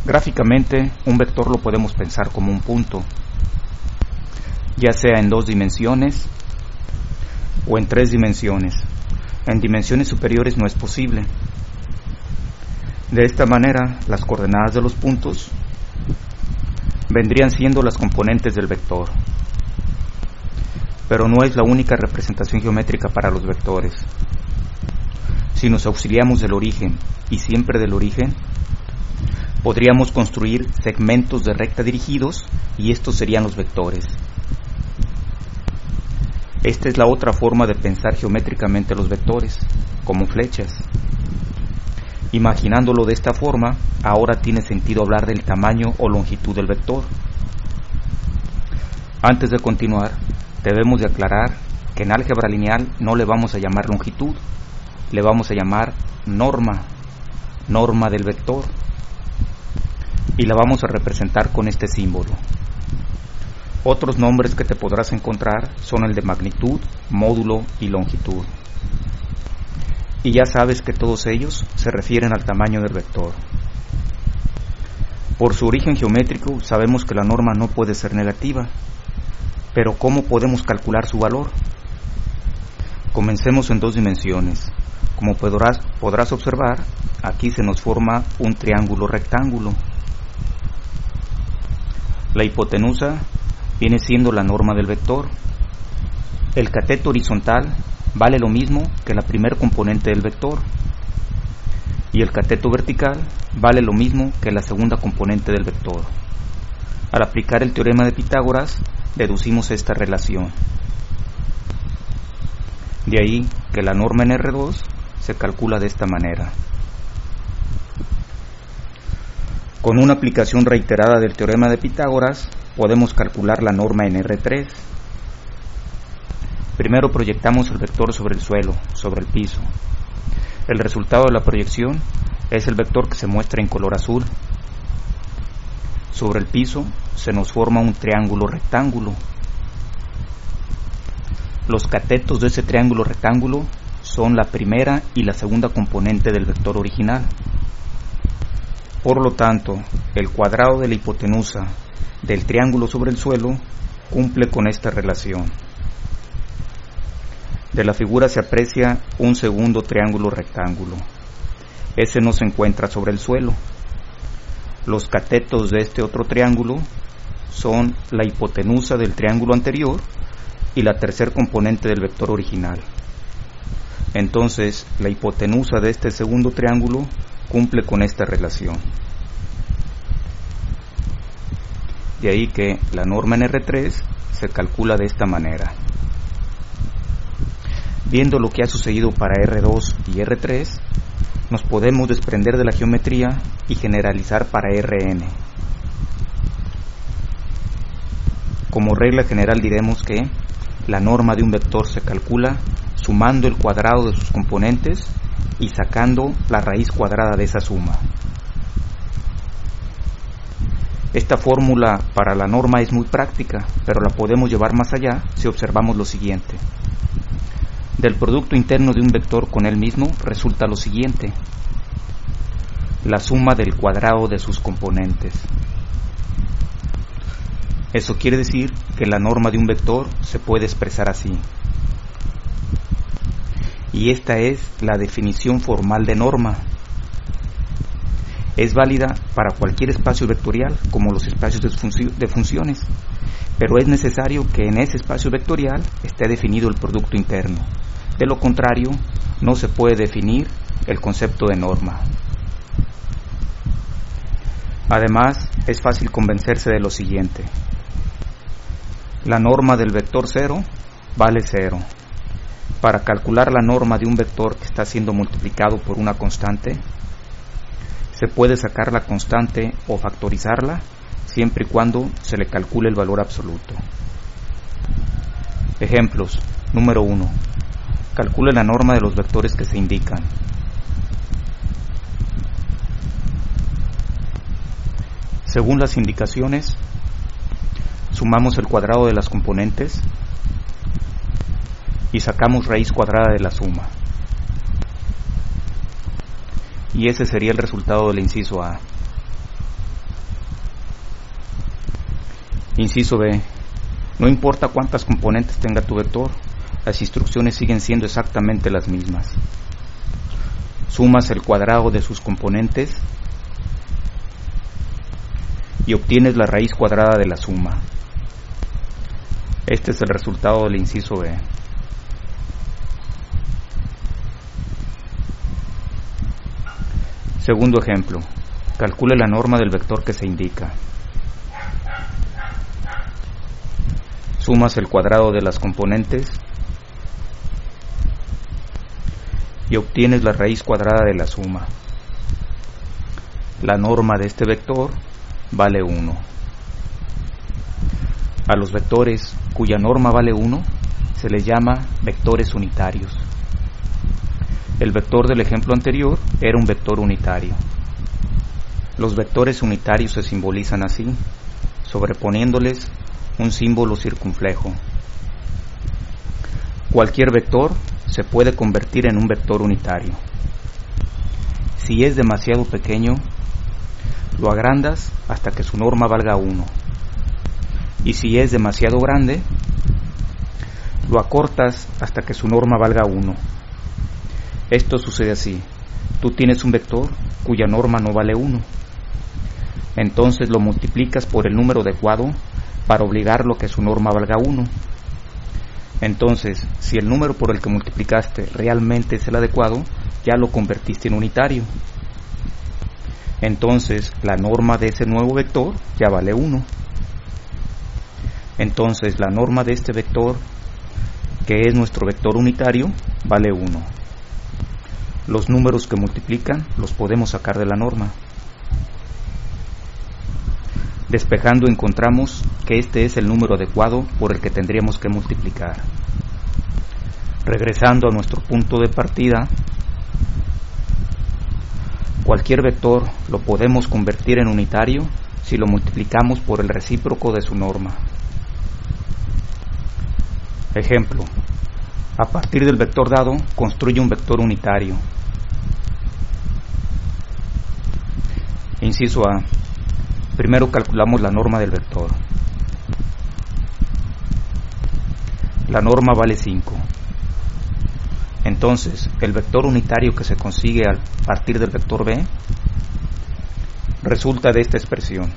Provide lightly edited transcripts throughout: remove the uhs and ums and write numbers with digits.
Gráficamente, un vector lo podemos pensar como un punto, ya sea en 2 dimensiones o en 3 dimensiones. En dimensiones superiores no es posible. De esta manera, las coordenadas de los puntos vendrían siendo las componentes del vector. Pero no es la única representación geométrica para los vectores. Si nos auxiliamos del origen y siempre del origen, podríamos construir segmentos de recta dirigidos y estos serían los vectores. Esta es la otra forma de pensar geométricamente los vectores, como flechas. Imaginándolo de esta forma, ahora tiene sentido hablar del tamaño o longitud del vector. Antes de continuar, debemos de aclarar que en álgebra lineal no le vamos a llamar longitud, le vamos a llamar norma del vector, y la vamos a representar con este símbolo. Otros nombres que te podrás encontrar son el de magnitud, módulo y longitud. Y ya sabes que todos ellos se refieren al tamaño del vector. Por su origen geométrico sabemos que la norma no puede ser negativa, pero ¿cómo podemos calcular su valor? Comencemos en 2 dimensiones. Como podrás observar, aquí se nos forma un triángulo rectángulo. La hipotenusa viene siendo la norma del vector. El cateto horizontal vale lo mismo que la primer componente del vector, y el cateto vertical vale lo mismo que la segunda componente del vector. Al aplicar el teorema de Pitágoras, deducimos esta relación. De ahí que la norma en R2 se calcula de esta manera. Con una aplicación reiterada del teorema de Pitágoras, podemos calcular la norma en R3. Primero proyectamos el vector sobre el suelo, sobre el piso. El resultado de la proyección es el vector que se muestra en color azul. Sobre el piso se nos forma un triángulo rectángulo. Los catetos de ese triángulo rectángulo son la primera y la segunda componente del vector original. Por lo tanto, el cuadrado de la hipotenusa del triángulo sobre el suelo cumple con esta relación. De la figura se aprecia un segundo triángulo rectángulo. Ese no se encuentra sobre el suelo. Los catetos de este otro triángulo son la hipotenusa del triángulo anterior y la tercer componente del vector original. Entonces, la hipotenusa de este segundo triángulo cumple con esta relación. De ahí que la norma en R3 se calcula de esta manera. Viendo lo que ha sucedido para R2 y R3, nos podemos desprender de la geometría y generalizar para Rn. Como regla general diremos que la norma de un vector se calcula sumando el cuadrado de sus componentes y sacando la raíz cuadrada de esa suma. Esta fórmula para la norma es muy práctica, pero la podemos llevar más allá si observamos lo siguiente. Del producto interno de un vector con él mismo resulta lo siguiente: la suma del cuadrado de sus componentes. Eso quiere decir que la norma de un vector se puede expresar así. Y esta es la definición formal de norma. Es válida para cualquier espacio vectorial, como los espacios de funciones, pero es necesario que en ese espacio vectorial esté definido el producto interno. De lo contrario, no se puede definir el concepto de norma. Además, es fácil convencerse de lo siguiente: la norma del vector 0 vale 0. Para calcular la norma de un vector que está siendo multiplicado por una constante, se puede sacar la constante o factorizarla siempre y cuando se le calcule el valor absoluto. Ejemplos. Número 1. Calcule la norma de los vectores que se indican. Según las indicaciones, sumamos el cuadrado de las componentes y sacamos raíz cuadrada de la suma. Y ese sería el resultado del inciso A. Inciso B. No importa cuántas componentes tenga tu vector, las instrucciones siguen siendo exactamente las mismas. Sumas el cuadrado de sus componentes y obtienes la raíz cuadrada de la suma. Este es el resultado del inciso B. Segundo ejemplo. Calcule la norma del vector que se indica. Sumas el cuadrado de las componentes y obtienes la raíz cuadrada de la suma. La norma de este vector vale 1. A los vectores cuya norma vale 1 se les llama vectores unitarios. El vector del ejemplo anterior era un vector unitario. Los vectores unitarios se simbolizan así, sobreponiéndoles un símbolo circunflejo. Cualquier vector se puede convertir en un vector unitario. Si es demasiado pequeño, lo agrandas hasta que su norma valga 1. Y si es demasiado grande, lo acortas hasta que su norma valga 1. Esto sucede así. Tú tienes un vector cuya norma no vale 1. Entonces lo multiplicas por el número adecuado para obligarlo a que su norma valga 1. Entonces, si el número por el que multiplicaste realmente es el adecuado, ya lo convertiste en unitario. Entonces, la norma de ese nuevo vector ya vale 1. Entonces, la norma de este vector, que es nuestro vector unitario, vale 1. Los números que multiplican los podemos sacar de la norma. Despejando encontramos que este es el número adecuado por el que tendríamos que multiplicar. Regresando a nuestro punto de partida, cualquier vector lo podemos convertir en unitario si lo multiplicamos por el recíproco de su norma. Ejemplo: a partir del vector dado, construye un vector unitario. Inciso A. Primero calculamos la norma del vector. La norma vale 5. Entonces, el vector unitario que se consigue a partir del vector B resulta de esta expresión.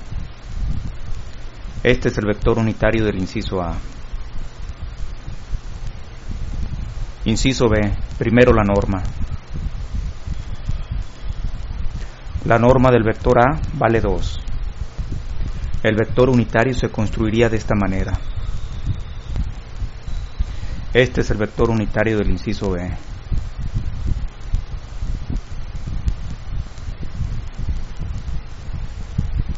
Este es el vector unitario del inciso A. Inciso B. Primero la norma. La norma del vector A vale 2. El vector unitario se construiría de esta manera. Este es el vector unitario del inciso B.